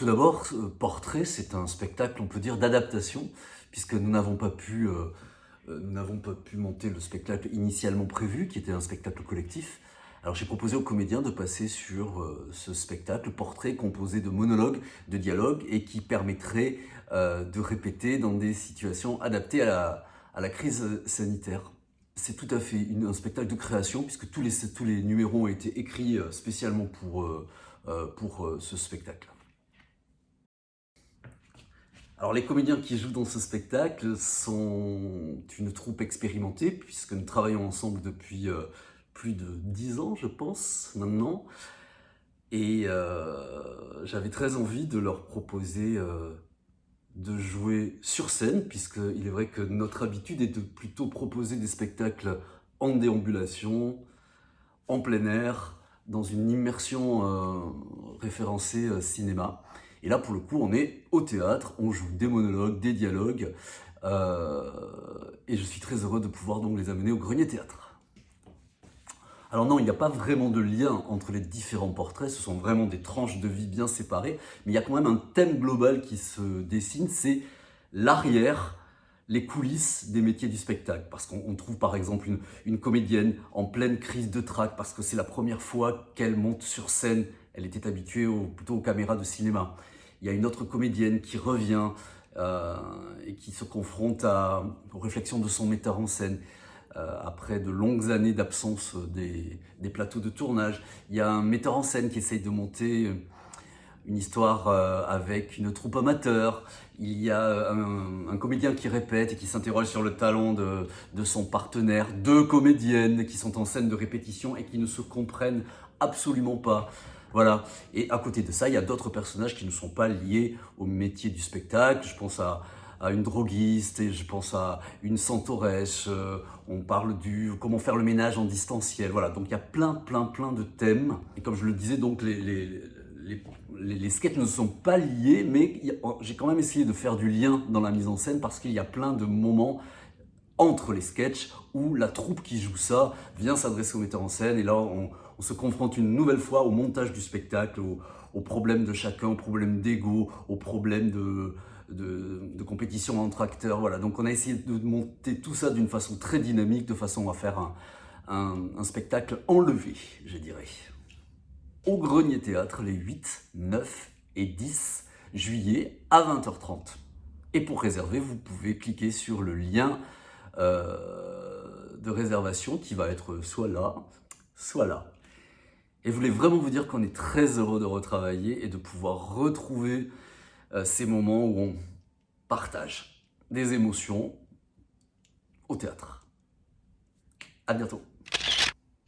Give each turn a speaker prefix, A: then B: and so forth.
A: tout d'abord, Portrait, c'est un spectacle, on peut dire, d'adaptation, puisque nous n'avons pas pu monter le spectacle initialement prévu, qui était un spectacle collectif. Alors j'ai proposé aux comédiens de passer sur ce spectacle, Portrait, composé de monologues, de dialogues, et qui permettrait de répéter dans des situations adaptées à la crise sanitaire. C'est tout à fait un spectacle de création, puisque tous les numéros ont été écrits spécialement pour ce spectacle. Alors les comédiens qui jouent dans ce spectacle sont une troupe expérimentée, puisque nous travaillons ensemble depuis plus de 10 ans, je pense, maintenant. Et j'avais très envie de leur proposer de jouer sur scène, puisqu'il est vrai que notre habitude est de plutôt proposer des spectacles en déambulation, en plein air, dans une immersion référencée cinéma. Et là, pour le coup, on est au théâtre, on joue des monologues, des dialogues, et je suis très heureux de pouvoir donc les amener au Grenier Théâtre. Alors non, il n'y a pas vraiment de lien entre les différents portraits, ce sont vraiment des tranches de vie bien séparées, mais il y a quand même un thème global qui se dessine, c'est l'arrière, les coulisses des métiers du spectacle. Parce qu'on trouve par exemple une comédienne en pleine crise de trac, parce que c'est la première fois qu'elle monte sur scène, elle était habituée plutôt aux caméras de cinéma. Il y a une autre comédienne qui revient et qui se confronte aux réflexions de son metteur en scène. Après de longues années d'absence des plateaux de tournage. Il y a un metteur en scène qui essaye de monter une histoire avec une troupe amateur. Il y a un comédien qui répète et qui s'interroge sur le talent de son partenaire. Deux comédiennes qui sont en scène de répétition et qui ne se comprennent absolument pas. Voilà. Et à côté de ça, il y a d'autres personnages qui ne sont pas liés au métier du spectacle. Je pense à une droguiste et je pense à une centoresse. On parle comment faire le ménage en distanciel. Voilà, donc il y a plein de thèmes. Et comme je le disais, donc les sketchs ne sont pas liés, mais j'ai quand même essayé de faire du lien dans la mise en scène parce qu'il y a plein de moments entre les sketchs où la troupe qui joue ça vient s'adresser au metteur en scène et là on se confronte une nouvelle fois au montage du spectacle, aux problèmes de chacun, aux problèmes d'ego, aux problèmes de compétition entre acteurs. Voilà. Donc on a essayé de monter tout ça d'une façon très dynamique, de façon à faire un spectacle enlevé, je dirais. Au Grenier Théâtre les 8, 9 et 10 juillet à 20h30. Et pour réserver, vous pouvez cliquer sur le lien de réservation qui va être soit là, soit là. Et je voulais vraiment vous dire qu'on est très heureux de retravailler et de pouvoir retrouver ces moments où on partage des émotions au théâtre. À bientôt.